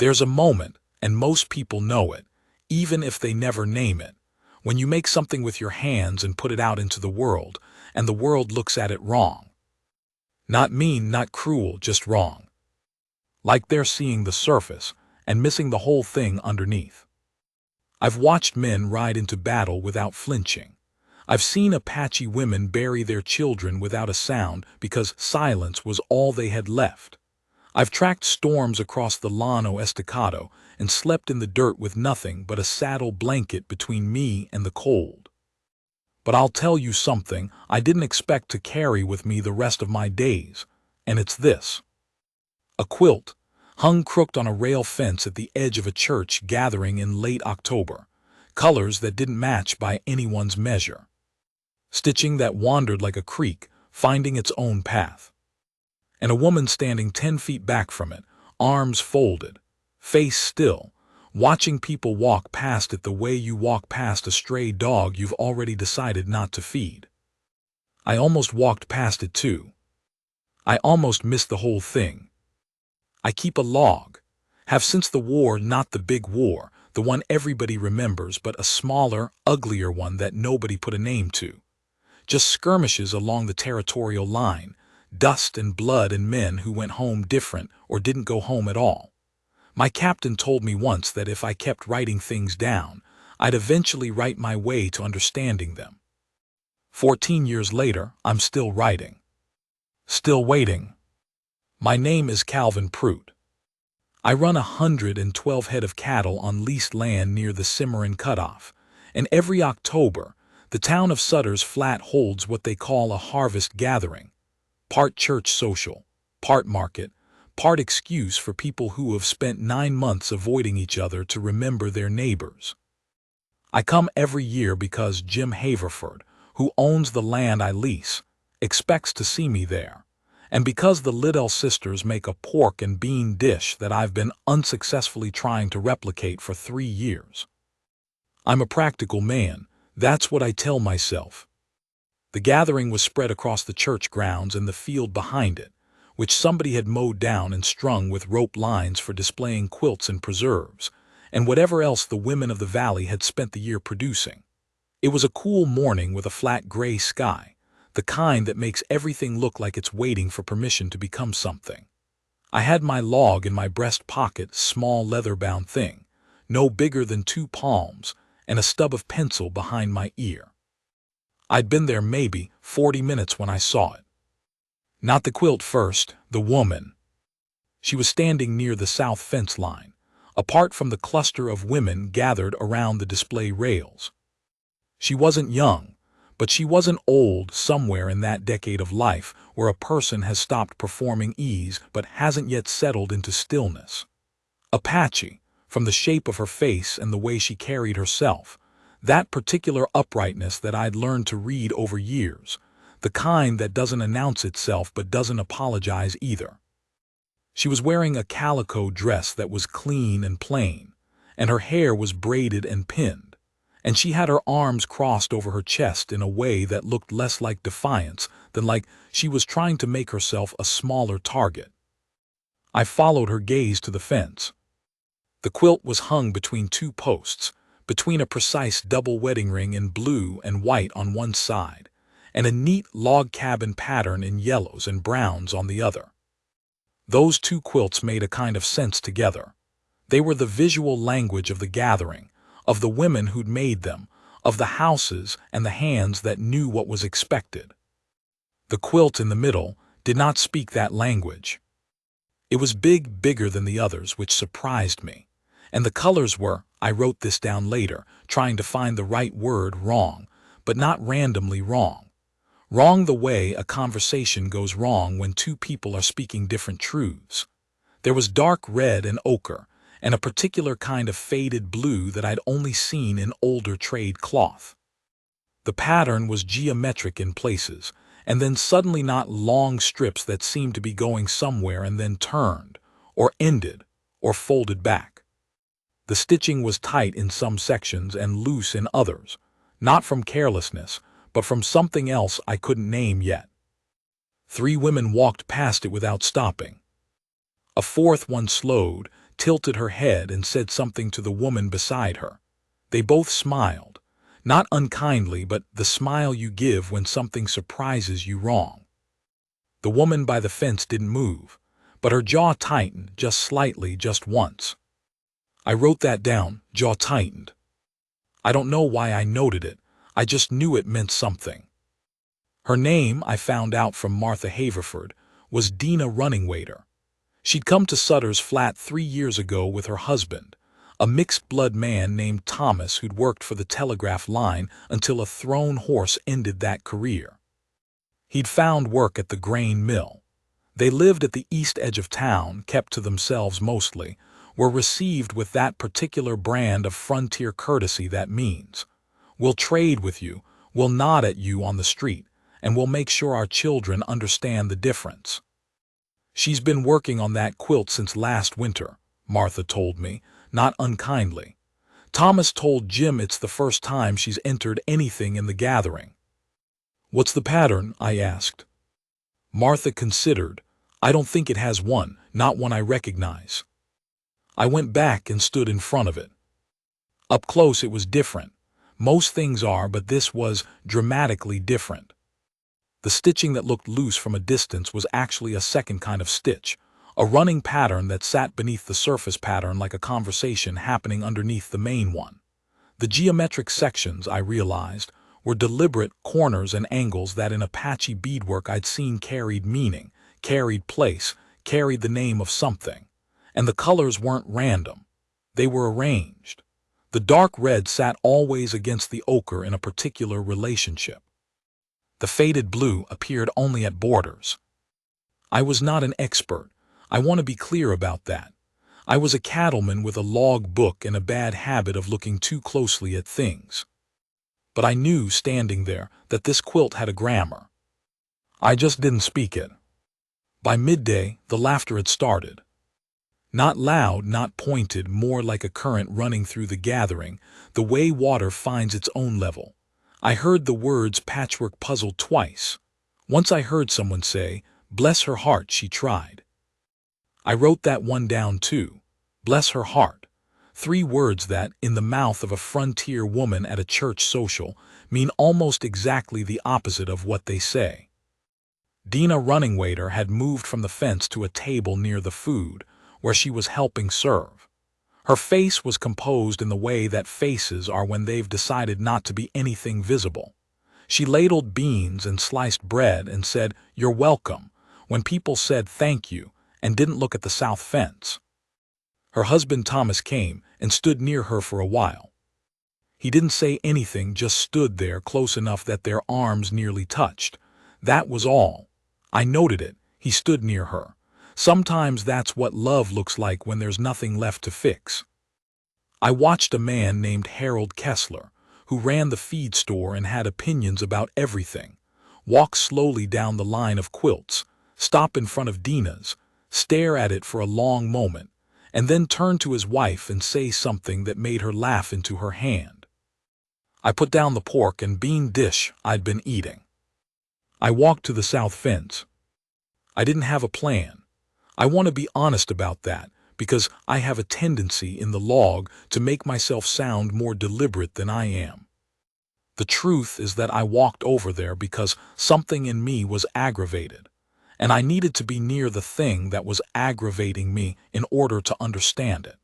There's a moment, and most people know it, even if they never name it, when you make something with your hands and put it out into the world, and the world looks at it wrong. Not mean, not cruel, just wrong. Like they're seeing the surface and missing the whole thing underneath. I've watched men ride into battle without flinching. I've seen Apache women bury their children without a sound because silence was all they had left. I've tracked storms across the Llano Estacado and slept in the dirt with nothing but a saddle blanket between me and the cold. But I'll tell you something I didn't expect to carry with me the rest of my days, and it's this. A quilt, hung crooked on a rail fence at the edge of a church gathering in late October, colors that didn't match by anyone's measure. Stitching that wandered like a creek, finding its own path. And a woman standing 10 feet back from it, arms folded, face still, watching people walk past it the way you walk past a stray dog you've already decided not to feed. I almost walked past it too. I almost missed the whole thing. I keep a log, have since the war, not the big war, the one everybody remembers, but a smaller, uglier one that nobody put a name to. Just skirmishes along the territorial line, dust and blood and men who went home different or didn't go home at all. My captain told me once that if I kept writing things down, I'd eventually write my way to understanding them. 14 years later, I'm still writing. Still waiting. My name is Calvin Prout. I run 112 head of cattle on leased land near the Cimarron Cutoff, and every October, the town of Sutter's Flat holds what they call a harvest gathering. Part church social, part market, part excuse for people who have spent 9 months avoiding each other to remember their neighbors. I come every year because Jim Haverford, who owns the land I lease, expects to see me there, and because the Liddell sisters make a pork and bean dish that I've been unsuccessfully trying to replicate for 3 years. I'm a practical man, that's what I tell myself. The gathering was spread across the church grounds and the field behind it, which somebody had mowed down and strung with rope lines for displaying quilts and preserves, and whatever else the women of the valley had spent the year producing. It was a cool morning with a flat gray sky, the kind that makes everything look like it's waiting for permission to become something. I had my log in my breast pocket, small leather-bound thing, no bigger than 2 palms, and a stub of pencil behind my ear. I'd been there maybe 40 minutes when I saw it. Not the quilt first, the woman. She was standing near the south fence line, apart from the cluster of women gathered around the display rails. She wasn't young, but she wasn't old, somewhere in that decade of life where a person has stopped performing ease but hasn't yet settled into stillness. Apache, from the shape of her face and the way she carried herself, that particular uprightness that I'd learned to read over years, the kind that doesn't announce itself but doesn't apologize either. She was wearing a calico dress that was clean and plain, and her hair was braided and pinned, and she had her arms crossed over her chest in a way that looked less like defiance than like she was trying to make herself a smaller target. I followed her gaze to the fence. The quilt was hung between 2 posts, between a precise double wedding ring in blue and white on one side, and a neat log cabin pattern in yellows and browns on the other. Those 2 quilts made a kind of sense together. They were the visual language of the gathering, of the women who'd made them, of the houses and the hands that knew what was expected. The quilt in the middle did not speak that language. It was bigger than the others, which surprised me. And the colors were, I wrote this down later, trying to find the right word, wrong, but not randomly wrong. Wrong the way a conversation goes wrong when 2 people are speaking different truths. There was dark red and ochre, and a particular kind of faded blue that I'd only seen in older trade cloth. The pattern was geometric in places, and then suddenly not long strips that seemed to be going somewhere and then turned, or ended, or folded back. The stitching was tight in some sections and loose in others, not from carelessness, but from something else I couldn't name yet. 3 women walked past it without stopping. A 4th one slowed, tilted her head and said something to the woman beside her. They both smiled, not unkindly, but the smile you give when something surprises you wrong. The woman by the fence didn't move, but her jaw tightened just slightly, just once. I wrote that down, jaw tightened. I don't know why I noted it, I just knew it meant something. Her name, I found out from Martha Haverford, was Dina Runningwaiter. She'd come to Sutter's Flat 3 years ago with her husband, a mixed-blood man named Thomas who'd worked for the telegraph line until a thrown horse ended that career. He'd found work at the grain mill. They lived at the east edge of town, kept to themselves mostly, were received with that particular brand of frontier courtesy that means, we'll trade with you, we'll nod at you on the street, and we'll make sure our children understand the difference. She's been working on that quilt since last winter, Martha told me, not unkindly. Thomas told Jim it's the first time she's entered anything in the gathering. What's the pattern? I asked. Martha considered. I don't think it has one, not one I recognize. I went back and stood in front of it. Up close it was different. Most things are, but this was dramatically different. The stitching that looked loose from a distance was actually a second kind of stitch, a running pattern that sat beneath the surface pattern like a conversation happening underneath the main one. The geometric sections, I realized, were deliberate corners and angles that in a patchy beadwork I'd seen carried meaning, carried place, carried the name of something. And the colors weren't random. They were arranged. The dark red sat always against the ochre in a particular relationship. The faded blue appeared only at borders. I was not an expert. I want to be clear about that. I was a cattleman with a log book and a bad habit of looking too closely at things. But I knew, standing there, that this quilt had a grammar. I just didn't speak it. By midday, the laughter had started. Not loud, not pointed, more like a current running through the gathering, the way water finds its own level. I heard the words patchwork puzzle twice. Once I heard someone say, "Bless her heart, she tried." I wrote that one down too. Bless her heart. 3 words that, in the mouth of a frontier woman at a church social, mean almost exactly the opposite of what they say. Dina Runningwaiter had moved from the fence to a table near the food, where she was helping serve. Her face was composed in the way that faces are when they've decided not to be anything visible. She ladled beans and sliced bread and said, "You're welcome," when people said thank you, and didn't look at the south fence. Her husband Thomas came and stood near her for a while. He didn't say anything, just stood there close enough that their arms nearly touched. That was all. I noted it. He stood near her. Sometimes that's what love looks like when there's nothing left to fix. I watched a man named Harold Kessler, who ran the feed store and had opinions about everything, walk slowly down the line of quilts, stop in front of Dina's, stare at it for a long moment, and then turn to his wife and say something that made her laugh into her hand. I put down the pork and bean dish I'd been eating. I walked to the south fence. I didn't have a plan. I want to be honest about that, because I have a tendency in the log to make myself sound more deliberate than I am. The truth is that I walked over there because something in me was aggravated, and I needed to be near the thing that was aggravating me in order to understand it.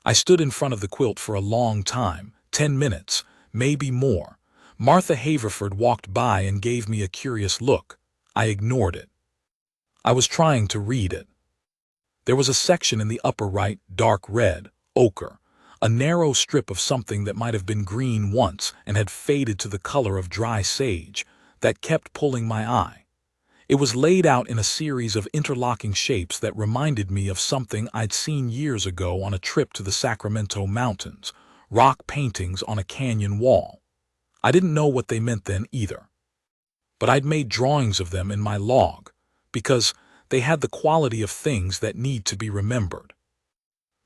I stood in front of the quilt for a long time, 10 minutes, maybe more. Martha Haverford walked by and gave me a curious look. I ignored it. I was trying to read it. There was a section in the upper right, dark red, ochre, a narrow strip of something that might have been green once and had faded to the color of dry sage, that kept pulling my eye. It was laid out in a series of interlocking shapes that reminded me of something I'd seen years ago on a trip to the Sacramento mountains, rock paintings on a canyon wall. I didn't know what they meant then either. But I'd made drawings of them in my log, because they had the quality of things that need to be remembered.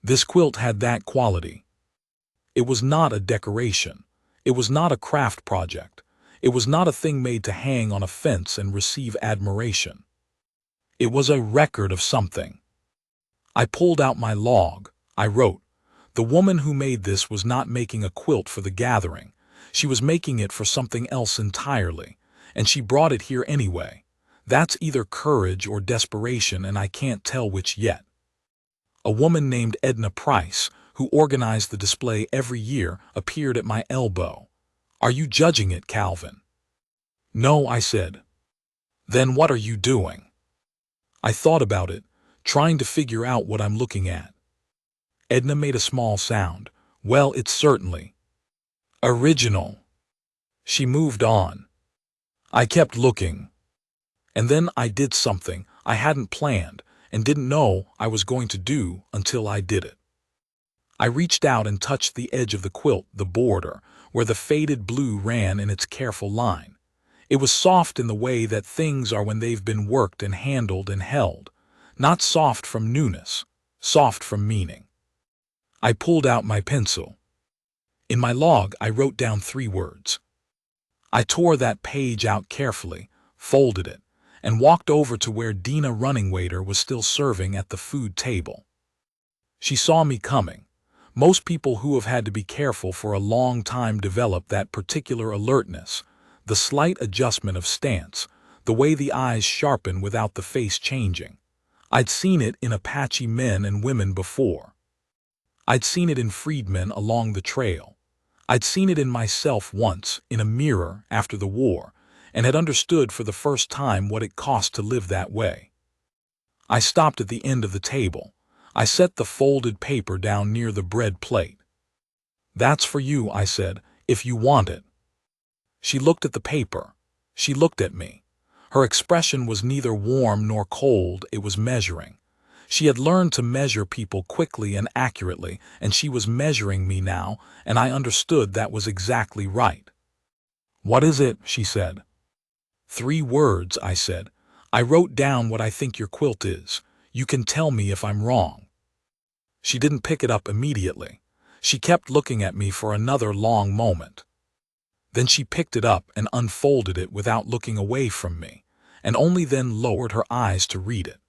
This quilt had that quality. It was not a decoration. It was not a craft project. It was not a thing made to hang on a fence and receive admiration. It was a record of something. I pulled out my log. I wrote, "The woman who made this was not making a quilt for the gathering. She was making it for something else entirely, and she brought it here anyway. That's either courage or desperation, and I can't tell which yet." A woman named Edna Price, who organized the display every year, appeared at my elbow. "Are you judging it, Calvin?" "No," I said. "Then what are you doing?" I thought about it, trying to figure out what I'm looking at. Edna made a small sound. "Well, it's certainly original." She moved on. I kept looking. And then I did something I hadn't planned and didn't know I was going to do until I did it. I reached out and touched the edge of the quilt, the border, where the faded blue ran in its careful line. It was soft in the way that things are when they've been worked and handled and held. Not soft from newness, soft from meaning. I pulled out my pencil. In my log, I wrote down 3 words. I tore that page out carefully, folded it, and walked over to where Dina running waiter was still serving at the food table. She saw me coming. Most people who have had to be careful for a long time develop that particular alertness, the slight adjustment of stance, the way the eyes sharpen without the face changing. I'd seen it in Apache men and women before. I'd seen it in freedmen along the trail. I'd seen it in myself once, in a mirror after the war, and had understood for the first time what it cost to live that way. I stopped at the end of the table. I set the folded paper down near the bread plate. "That's for you," I said, "if you want it." She looked at the paper. She looked at me. Her expression was neither warm nor cold, it was measuring. She had learned to measure people quickly and accurately, and she was measuring me now, and I understood that was exactly right. "What is it?" she said. 3 words, I said. "I wrote down what I think your quilt is. You can tell me if I'm wrong." She didn't pick it up immediately. She kept looking at me for another long moment. Then she picked it up and unfolded it without looking away from me, and only then lowered her eyes to read it.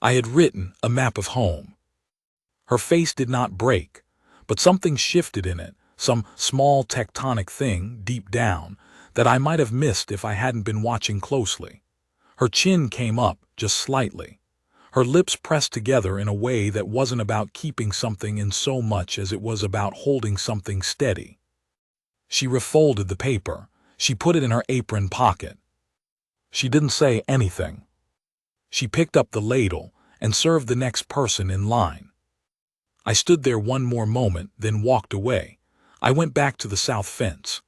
I had written a map of home. Her face did not break, but something shifted in it, some small tectonic thing deep down that I might have missed if I hadn't been watching closely. Her chin came up just slightly. Her lips pressed together in a way that wasn't about keeping something in so much as it was about holding something steady. She refolded the paper. She put it in her apron pocket. She didn't say anything. She picked up the ladle and served the next person in line. I stood there one more moment, then walked away. I went back to the south fence.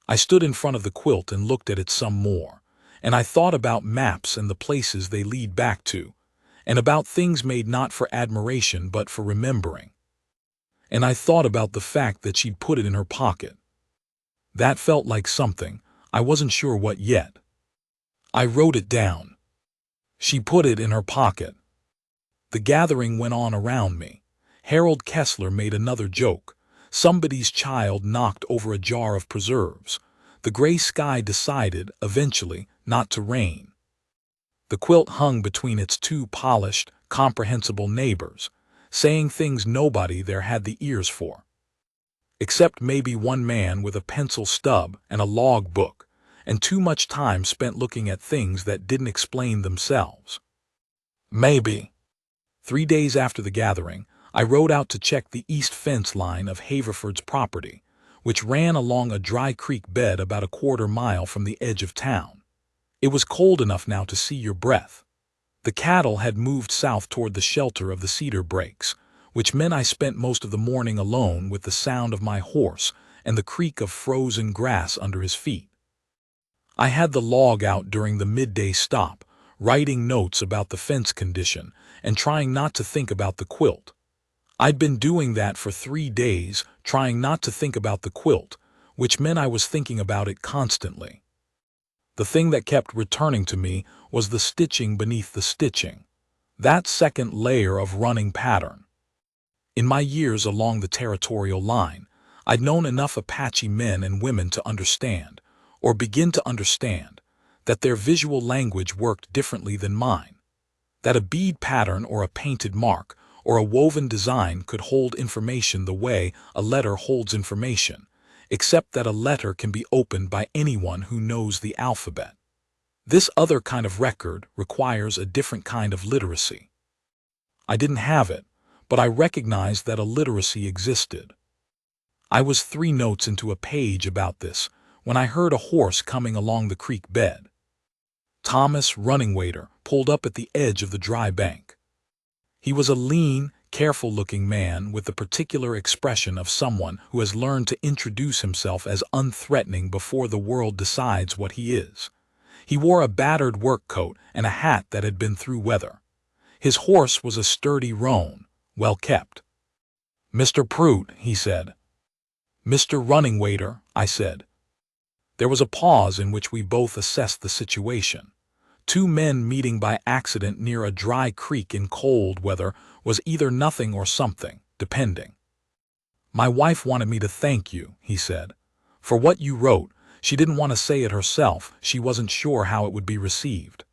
I stood in front of the quilt and looked at it some more, and I thought about maps and the places they lead back to, and about things made not for admiration but for remembering. And I thought about the fact that she'd put it in her pocket. That felt like something, I wasn't sure what yet. I wrote it down. She put it in her pocket. The gathering went on around me. Harold Kessler made another joke. Somebody's child knocked over a jar of preserves. The gray sky decided, eventually, not to rain. The quilt hung between its 2 polished, comprehensible neighbors, saying things nobody there had the ears for. Except maybe one man with a pencil stub and a log book, and too much time spent looking at things that didn't explain themselves. Maybe. 3 days after the gathering, I rode out to check the east fence line of Haverford's property, which ran along a dry creek bed about a 1/4 mile from the edge of town. It was cold enough now to see your breath. The cattle had moved south toward the shelter of the cedar breaks, which meant I spent most of the morning alone with the sound of my horse and the creak of frozen grass under his feet. I had the log out during the midday stop, writing notes about the fence condition and trying not to think about the quilt. I'd been doing that for 3 days, trying not to think about the quilt, which meant I was thinking about it constantly. The thing that kept returning to me was the stitching beneath the stitching, that second layer of running pattern. In my years along the territorial line, I'd known enough Apache men and women to understand, or begin to understand, that their visual language worked differently than mine. That a bead pattern or a painted mark or a woven design could hold information the way a letter holds information, except that a letter can be opened by anyone who knows the alphabet. This other kind of record requires a different kind of literacy. I didn't have it, but I recognized that a literacy existed. I was 3 notes into a page about this when I heard a horse coming along the creek bed. Thomas, running waiter, pulled up at the edge of the dry bank. He was a lean, careful-looking man with the particular expression of someone who has learned to introduce himself as unthreatening before the world decides what he is. He wore a battered work coat and a hat that had been through weather. His horse was a sturdy roan, well kept. "Mr. Prout," he said. "Mr. Running Waiter," I said. There was a pause in which we both assessed the situation. 2 men meeting by accident near a dry creek in cold weather was either nothing or something, depending. "My wife wanted me to thank you," he said, "for what you wrote. She didn't want to say it herself. She wasn't sure how it would be received."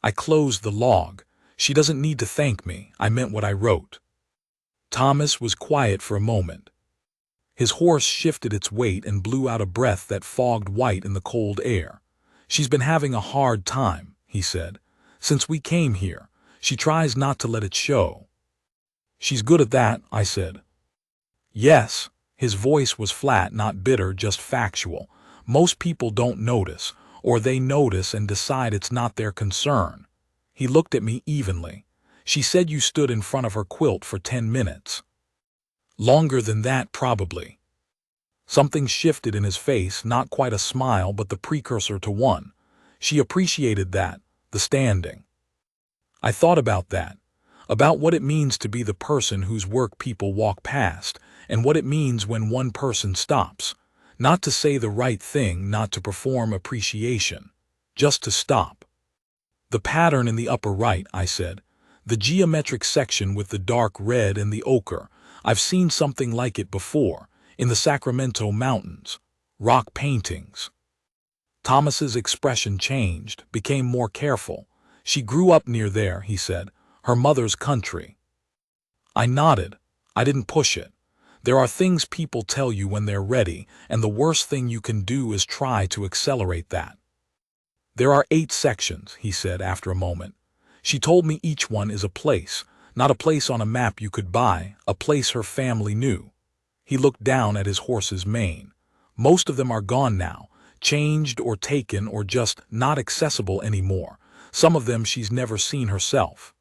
I closed the log. "She doesn't need to thank me. I meant what I wrote." Thomas was quiet for a moment. His horse shifted its weight and blew out a breath that fogged white in the cold air. "She's been having a hard time," he said. "Since we came here, she tries not to let it show." "She's good at that," I said. "Yes." His voice was flat, not bitter, just factual. "Most people don't notice, or they notice and decide it's not their concern." He looked at me evenly. "She said you stood in front of her quilt for 10 minutes. Longer than that, probably." Something shifted in his face, not quite a smile, but the precursor to one. "She appreciated that, the standing." I thought about that, about what it means to be the person whose work people walk past, and what it means when one person stops. Not to say the right thing, not to perform appreciation, just to stop. "The pattern in the upper right," I said. "The geometric section with the dark red and the ochre. I've seen something like it before, in the Sacramento mountains. Rock paintings." Thomas's expression changed, became more careful. "She grew up near there," he said. "Her mother's country." I nodded. I didn't push it. There are things people tell you when they're ready, and the worst thing you can do is try to accelerate that. "There are 8 sections," he said after a moment. "She told me each one is a place, not a place on a map you could buy, a place her family knew." He looked down at his horse's mane. "Most of them are gone now, changed or taken or just not accessible anymore. Some of them she's never seen herself.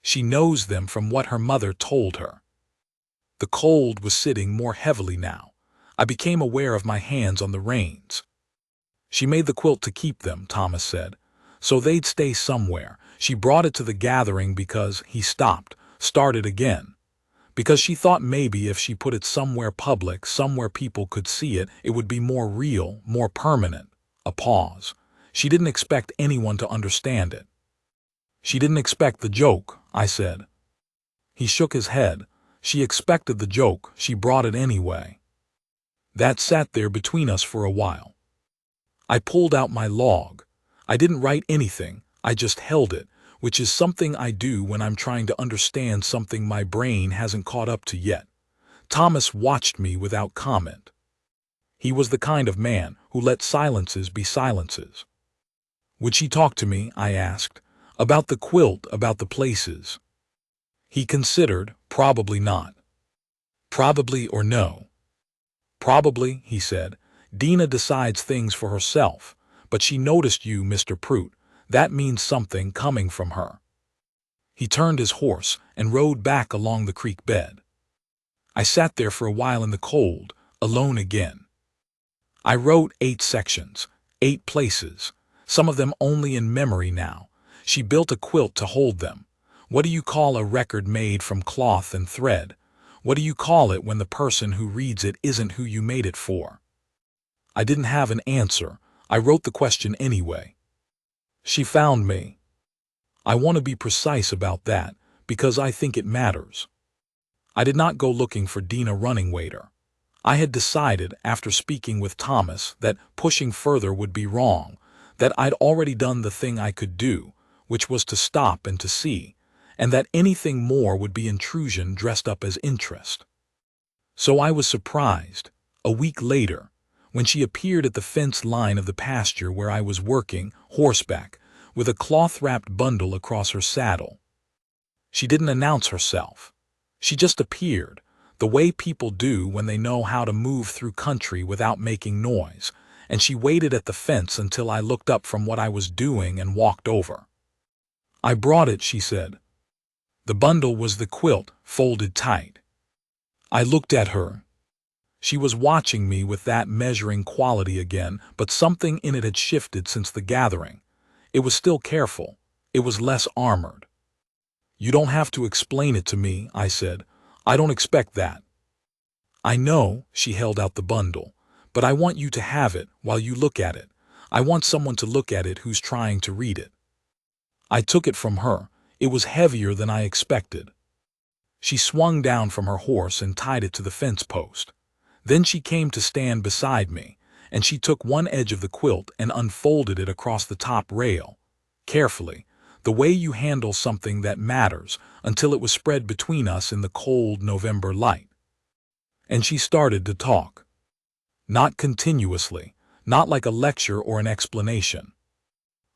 She knows them from what her mother told her." The cold was sitting more heavily now. I became aware of my hands on the reins. "She made the quilt to keep them," Thomas said, "so they'd stay somewhere. She brought it to the gathering because," he stopped, started again, "because she thought maybe if she put it somewhere public, somewhere people could see it, it would be more real, more permanent." A pause. "She didn't expect anyone to understand it." "She didn't expect the joke," I said. He shook his head. "She expected the joke. She brought it anyway." That sat there between us for a while. I pulled out my log. I didn't write anything, I just held it, which is something I do when I'm trying to understand something my brain hasn't caught up to yet. Thomas watched me without comment. He was the kind of man who let silences be silences. "Would she talk to me?" I asked. "About the quilt, about the places?" He considered. "Probably not." "Probably or no?" "Probably," he said. "Dina decides things for herself, but she noticed you, Mr. Prout. That means something coming from her." He turned his horse and rode back along the creek bed. I sat there for a while in the cold, alone again. I wrote 8 sections, 8 places, some of them only in memory now. She built a quilt to hold them. What do you call a record made from cloth and thread? What do you call it when the person who reads it isn't who you made it for? I didn't have an answer. I wrote the question anyway. She found me. I want to be precise about that, because I think it matters. I did not go looking for Dina Running Waiter. I had decided, after speaking with Thomas, that pushing further would be wrong, that I'd already done the thing I could do, which was to stop and to see, and that anything more would be intrusion dressed up as interest. So I was surprised, a week later, when she appeared at the fence line of the pasture where I was working, horseback, with a cloth-wrapped bundle across her saddle. She didn't announce herself. She just appeared, the way people do when they know how to move through country without making noise, and she waited at the fence until I looked up from what I was doing and walked over. "I brought it," she said. The bundle was the quilt, folded tight. I looked at her. She was watching me with that measuring quality again, but something in it had shifted since the gathering. It was still careful. It was less armored. "You don't have to explain it to me," I said. "I don't expect that." "I know," she held out the bundle, "but I want you to have it while you look at it. I want someone to look at it who's trying to read it." I took it from her. It was heavier than I expected. She swung down from her horse and tied it to the fence post. Then she came to stand beside me, and she took one edge of the quilt and unfolded it across the top rail, carefully, the way you handle something that matters, until it was spread between us in the cold November light. And she started to talk. Not continuously, not like a lecture or an explanation.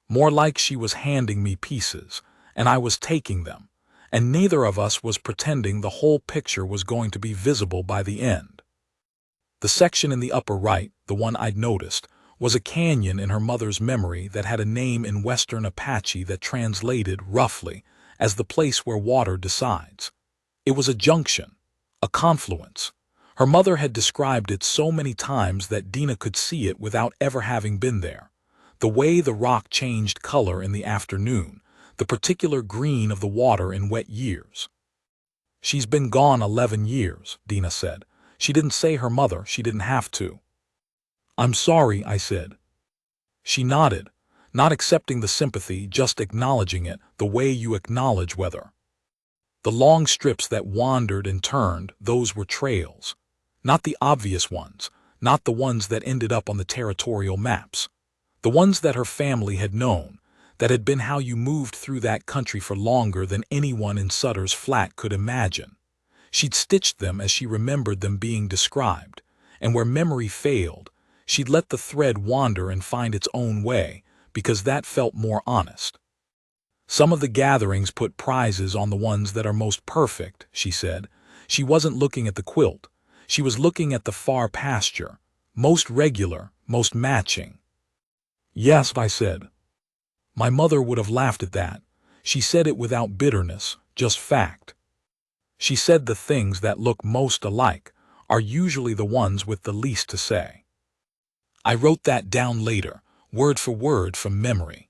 More like she was handing me pieces, and I was taking them, and neither of us was pretending the whole picture was going to be visible by the end. The section in the upper right, the one I'd noticed, was a canyon in her mother's memory that had a name in Western Apache that translated, roughly, as the place where water decides. It was a junction, a confluence. Her mother had described it so many times that Dina could see it without ever having been there. The way the rock changed color in the afternoon, the particular green of the water in wet years. "She's been gone 11 years, Dina said. She didn't say her mother, she didn't have to." "I'm sorry," I said. She nodded, not accepting the sympathy, just acknowledging it, the way you acknowledge weather. The long strips that wandered and turned, those were trails. Not the obvious ones, not the ones that ended up on the territorial maps. The ones that her family had known, that had been how you moved through that country for longer than anyone in Sutter's Flat could imagine. She'd stitched them as she remembered them being described, and where memory failed, she'd let the thread wander and find its own way, because that felt more honest. "Some of the gatherings put prizes on the ones that are most perfect," she said. She wasn't looking at the quilt. She was looking at the far pasture, most regular, most matching. "Yes," I said. My mother would have laughed at that. She said it without bitterness, just fact. She said the things that look most alike are usually the ones with the least to say. I wrote that down later, word for word from memory.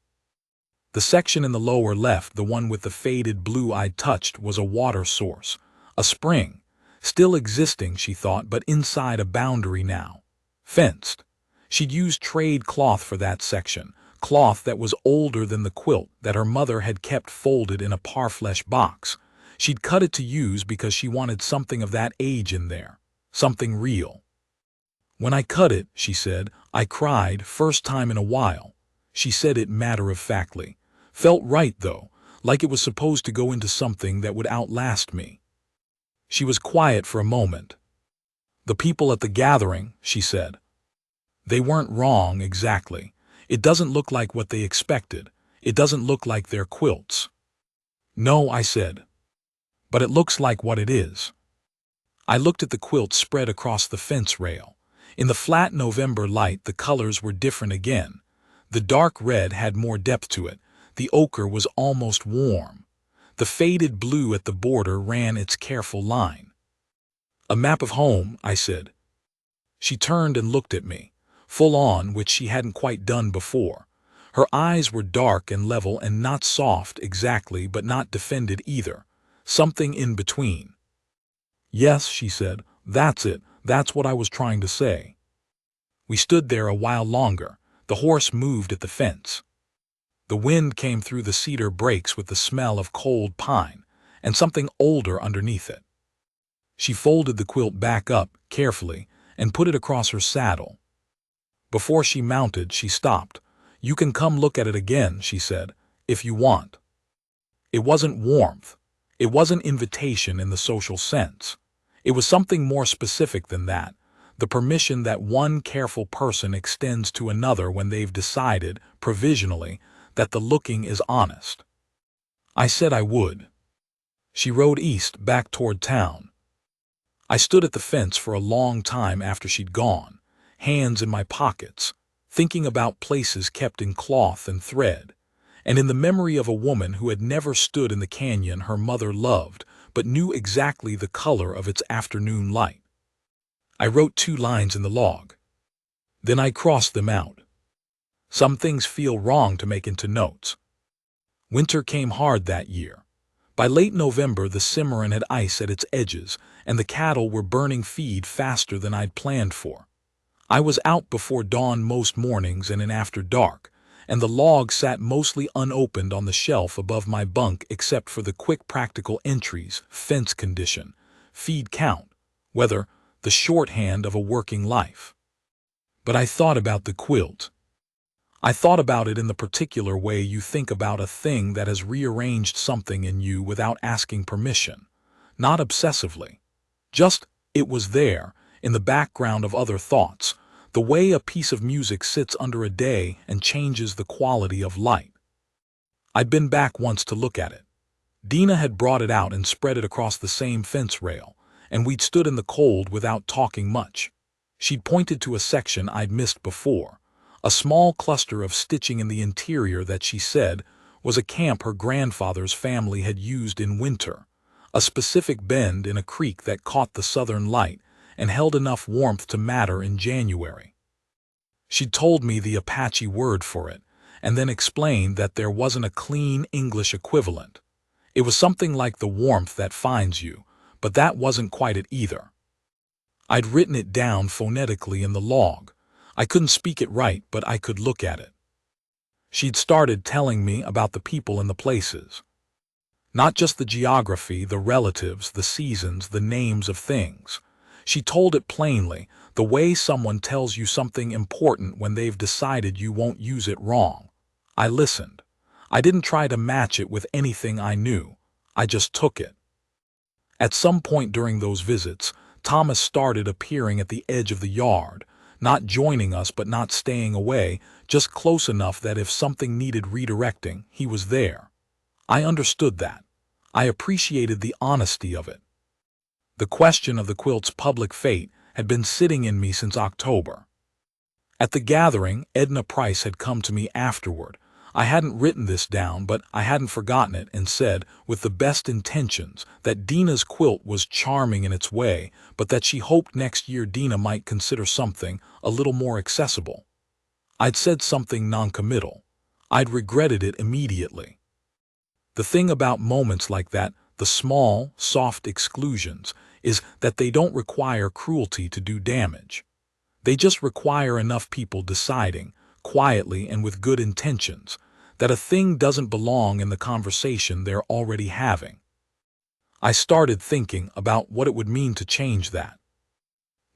The section in the lower left, the one with the faded blue I'd touched, was a water source, a spring, still existing, she thought, but inside a boundary now, fenced. She'd used trade cloth for that section, cloth that was older than the quilt that her mother had kept folded in a parfleche box. She'd cut it to use because she wanted something of that age in there, something real. "When I cut it," she said, "I cried, first time in a while." She said it matter-of-factly. Felt right, though, like it was supposed to go into something that would outlast me. She was quiet for a moment. "The people at the gathering," she said. "They weren't wrong, exactly. It doesn't look like what they expected. It doesn't look like their quilts." "No," I said. "But it looks like what it is." I looked at the quilt spread across the fence rail. In the flat November light, the colors were different again. The dark red had more depth to it. The ochre was almost warm. The faded blue at the border ran its careful line. "A map of home," I said. She turned and looked at me, full on, which she hadn't quite done before. Her eyes were dark and level and not soft exactly, but not defended either. Something in between. "Yes," she said, "that's it. That's what I was trying to say." We stood there a while longer. The horse moved at the fence. The wind came through the cedar brakes with the smell of cold pine, and something older underneath it. She folded the quilt back up, carefully, and put it across her saddle. Before she mounted, she stopped. "You can come look at it again," she said. if you want. It wasn't warmth. It wasn't invitation in the social sense. It was something more specific than that, the permission that one careful person extends to another when they've decided, provisionally, that the looking is honest. I said I would. She rode east back toward town. I stood at the fence for a long time after she'd gone, hands in my pockets, thinking about places kept in cloth and thread, and in the memory of a woman who had never stood in the canyon her mother loved, but knew exactly the color of its afternoon light. I wrote 2 lines in the log. Then I crossed them out. Some things feel wrong to make into notes. Winter came hard that year. By late November, the Cimarron had ice at its edges, and the cattle were burning feed faster than I'd planned for. I was out before dawn most mornings and in after dark, and the log sat mostly unopened on the shelf above my bunk except for the quick practical entries: fence condition, feed count, weather, the shorthand of a working life. But I thought about the quilt. I thought about it in the particular way you think about a thing that has rearranged something in you without asking permission. Not obsessively. Just, it was there, in the background of other thoughts, the way a piece of music sits under a day and changes the quality of light. I'd been back once to look at it. Dina had brought it out and spread it across the same fence rail, and we'd stood in the cold without talking much. She'd pointed to a section I'd missed before, a small cluster of stitching in the interior that she said was a camp her grandfather's family had used in winter, a specific bend in a creek that caught the southern light and held enough warmth to matter in January. She'd told me the Apache word for it, and then explained that there wasn't a clean English equivalent. It was something like the warmth that finds you, but that wasn't quite it either. I'd written it down phonetically in the log. I couldn't speak it right, but I could look at it. She'd started telling me about the people and the places. Not just the geography, the relatives, the seasons, the names of things. She told it plainly, the way someone tells you something important when they've decided you won't use it wrong. I listened. I didn't try to match it with anything I knew. I just took it. At some point during those visits, Thomas started appearing at the edge of the yard, not joining us but not staying away, just close enough that if something needed redirecting, he was there. I understood that. I appreciated the honesty of it. The question of the quilt's public fate had been sitting in me since October. At the gathering, Edna Price had come to me afterward. I hadn't written this down, but I hadn't forgotten it, and said, with the best intentions, that Dina's quilt was charming in its way, but that she hoped next year Dina might consider something a little more accessible. I'd said something noncommittal. I'd regretted it immediately. The thing about moments like that, the small, soft exclusions, is that they don't require cruelty to do damage. They just require enough people deciding, quietly and with good intentions, that a thing doesn't belong in the conversation they're already having. I started thinking about what it would mean to change that.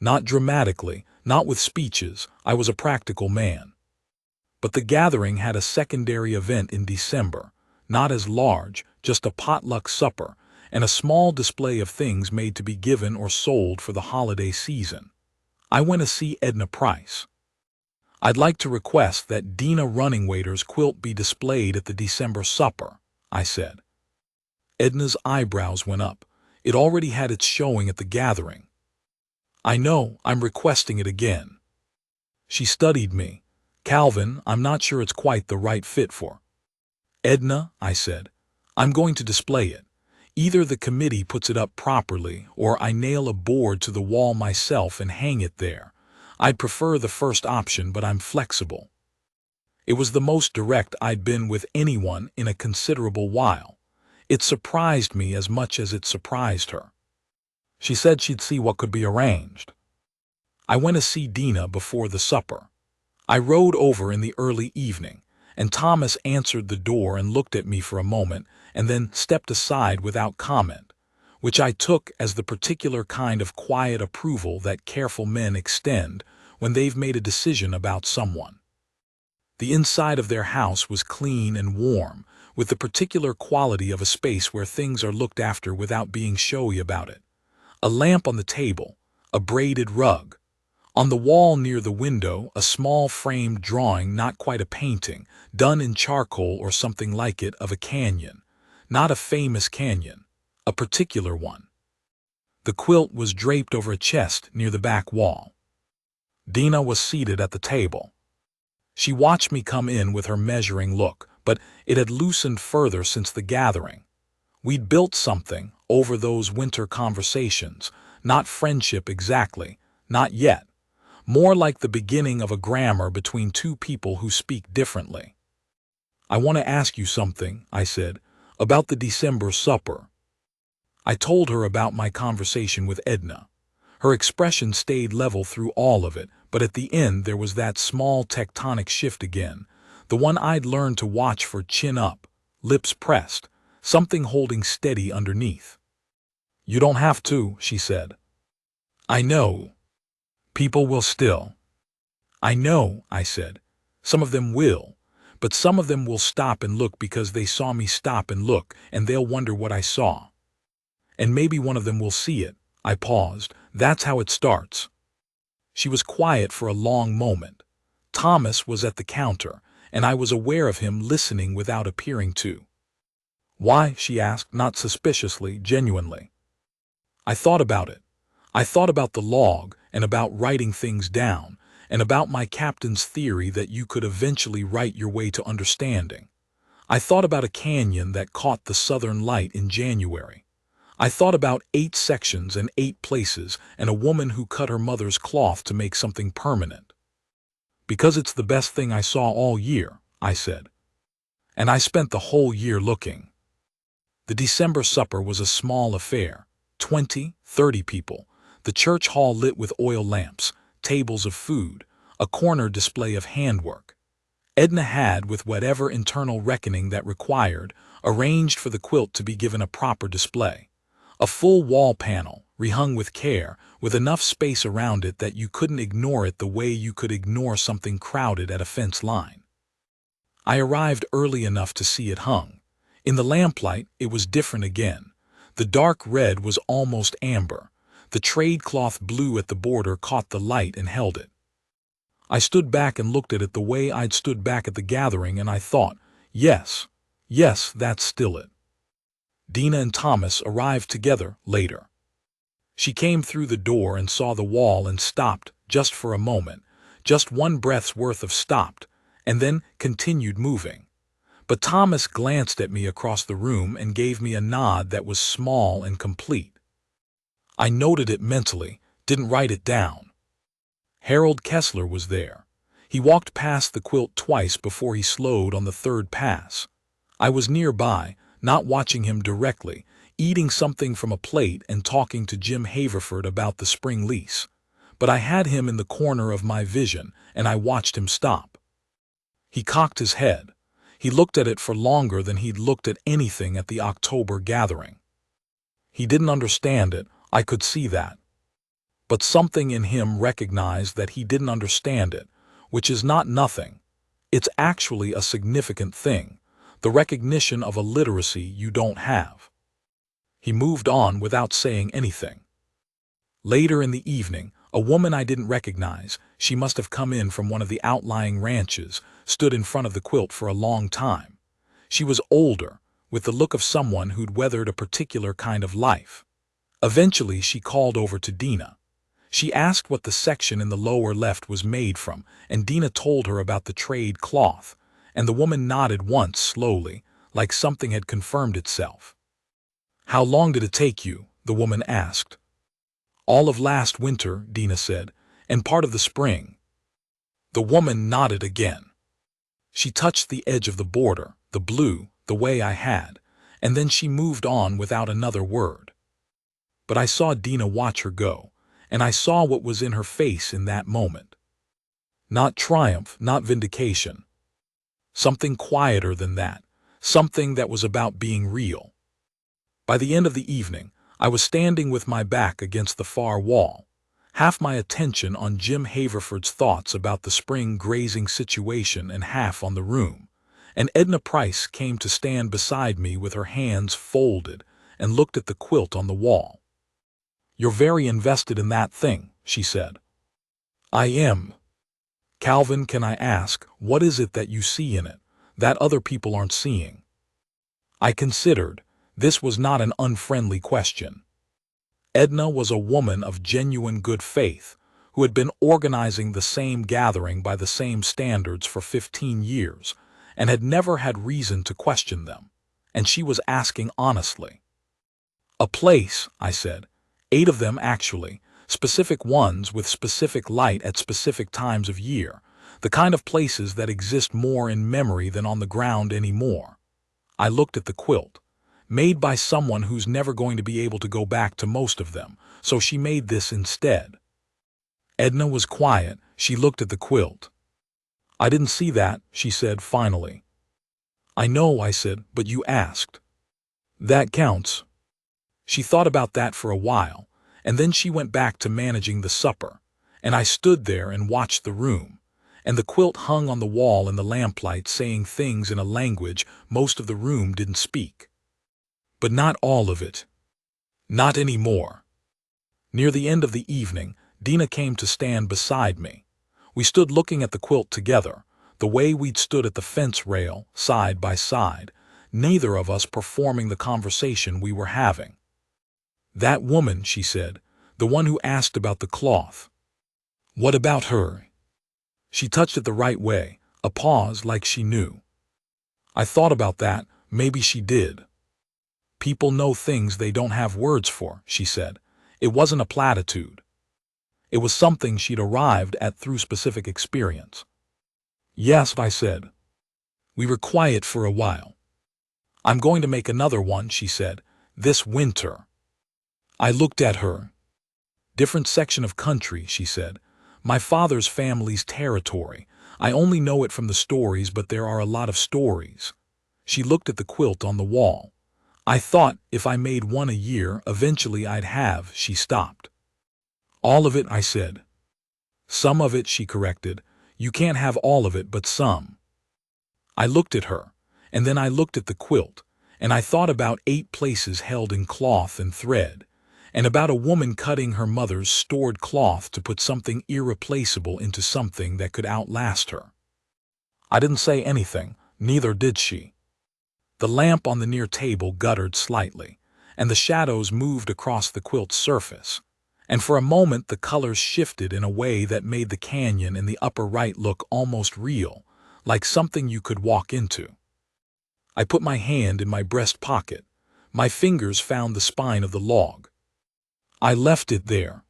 Not dramatically, not with speeches, I was a practical man. But the gathering had a secondary event in December, not as large, just a potluck supper, and a small display of things made to be given or sold for the holiday season. I went to see Edna Price. I'd like to request that Dina Runningwaiter's quilt be displayed at the December supper, I said. Edna's eyebrows went up. It already had its showing at the gathering. I know, I'm requesting it again. She studied me. Calvin, I'm not sure it's quite the right fit for. Edna, I said, I'm going to display it. Either the committee puts it up properly, or I nail a board to the wall myself and hang it there. I'd prefer the first option, but I'm flexible. It was the most direct I'd been with anyone in a considerable while. It surprised me as much as it surprised her. She said she'd see what could be arranged. I went to see Dina before the supper. I rode over in the early evening, and Thomas answered the door and looked at me for a moment and then stepped aside without comment, which I took as the particular kind of quiet approval that careful men extend when they've made a decision about someone. The inside of their house was clean and warm, with the particular quality of a space where things are looked after without being showy about it. A lamp on the table, a braided rug. On the wall near the window, a small framed drawing, not quite a painting, done in charcoal or something like it, of a canyon. Not a famous canyon, a particular one. The quilt was draped over a chest near the back wall. Dina was seated at the table. She watched me come in with her measuring look, but it had loosened further since the gathering. We'd built something over those winter conversations, not friendship exactly, not yet. More like the beginning of a grammar between two people who speak differently. "I want to ask you something," I said, "about the December supper." I told her about my conversation with Edna. Her expression stayed level through all of it, but at the end there was that small tectonic shift again, the one I'd learned to watch for: chin up, lips pressed, something holding steady underneath. "You don't have to," she said. "I know. People will still." "I know," I said. "Some of them will, but some of them will stop and look because they saw me stop and look, and they'll wonder what I saw. And maybe one of them will see it." I paused. "That's how it starts." She was quiet for a long moment. Thomas was at the counter, and I was aware of him listening without appearing to. "Why?" she asked, not suspiciously, genuinely. I thought about it. I thought about the log, and about writing things down, and about my captain's theory that you could eventually write your way to understanding. I thought about a canyon that caught the southern light in January. I thought about 8 sections and 8 places, and a woman who cut her mother's cloth to make something permanent. "Because it's the best thing I saw all year," I said. "And I spent the whole year looking." The December supper was a small affair. 20, 30 people. The church hall lit with oil lamps, tables of food, a corner display of handwork. Edna had, with whatever internal reckoning that required, arranged for the quilt to be given a proper display. A full wall panel, rehung with care, with enough space around it that you couldn't ignore it the way you could ignore something crowded at a fence line. I arrived early enough to see it hung. In the lamplight, it was different again. The dark red was almost amber. The trade cloth blue at the border caught the light and held it. I stood back and looked at it the way I'd stood back at the gathering, and I thought, yes, that's still it. Dina and Thomas arrived together later. She came through the door and saw the wall and stopped, just for a moment, just one breath's worth of stopped, and then continued moving. But Thomas glanced at me across the room and gave me a nod that was small and complete. I noted it mentally, didn't write it down. Harold Kessler was there. He walked past the quilt twice before he slowed on the third pass. I was nearby, not watching him directly, eating something from a plate and talking to Jim Haverford about the spring lease. But I had him in the corner of my vision, and I watched him stop. He cocked his head. He looked at it for longer than he'd looked at anything at the October gathering. He didn't understand it, I could see that. But something in him recognized that he didn't understand it, which is not nothing. It's actually a significant thing, the recognition of a literacy you don't have. He moved on without saying anything. Later in the evening, a woman I didn't recognize, she must have come in from one of the outlying ranches, stood in front of the quilt for a long time. She was older, with the look of someone who'd weathered a particular kind of life. Eventually she called over to Dina. She asked what the section in the lower left was made from, and Dina told her about the trade cloth, and the woman nodded once slowly, like something had confirmed itself. "How long did it take you?" the woman asked. "All of last winter," Dina said, "and part of the spring." The woman nodded again. She touched the edge of the border, the blue, the way I had, and then she moved on without another word. But I saw Dina watch her go, and I saw what was in her face in that moment. Not triumph, not vindication. Something quieter than that, something that was about being real. By the end of the evening, I was standing with my back against the far wall, half my attention on Jim Haverford's thoughts about the spring grazing situation and half on the room, and Edna Price came to stand beside me with her hands folded and looked at the quilt on the wall. "You're very invested in that thing," she said. "I am. Calvin, can I ask, what is it that you see in it that other people aren't seeing?" I considered. This was not an unfriendly question. Edna was a woman of genuine good faith who had been organizing the same gathering by the same standards for 15 years and had never had reason to question them, and she was asking honestly. "A place," I said. 8 of them, actually, specific ones with specific light at specific times of year, the kind of places that exist more in memory than on the ground anymore. I looked at the quilt, made by someone who's never going to be able to go back to most of them, so she made this instead. Edna was quiet. She looked at the quilt. "I didn't see that," she said finally. "I know," I said, "but you asked." "That counts." She thought about that for a while, and then she went back to managing the supper, and I stood there and watched the room, and the quilt hung on the wall in the lamplight saying things in a language most of the room didn't speak. But not all of it. Not anymore. Near the end of the evening, Dina came to stand beside me. We stood looking at the quilt together, the way we'd stood at the fence rail, side by side, neither of us performing the conversation we were having. "That woman," she said, "the one who asked about the cloth. What about her?" She touched it the right way, a pause like she knew. "I thought about that, maybe she did." "People know things they don't have words for," she said. It wasn't a platitude. It was something she'd arrived at through specific experience. "Yes," I said. We were quiet for a while. "I'm going to make another one," she said, "this winter." I looked at her. "Different section of country," she said. "My father's family's territory. I only know it from the stories, but there are a lot of stories." She looked at the quilt on the wall. "I thought if I made one a year, eventually I'd have." She stopped. "All of it," I said. "Some of it," she corrected. "You can't have all of it, but some." I looked at her, and then I looked at the quilt, and I thought about 8 places held in cloth and thread, and about a woman cutting her mother's stored cloth to put something irreplaceable into something that could outlast her. I didn't say anything, neither did she. The lamp on the near table guttered slightly, and the shadows moved across the quilt's surface, and for a moment the colors shifted in a way that made the canyon in the upper right look almost real, like something you could walk into. I put my hand in my breast pocket. My fingers found the spine of the log. I left it there,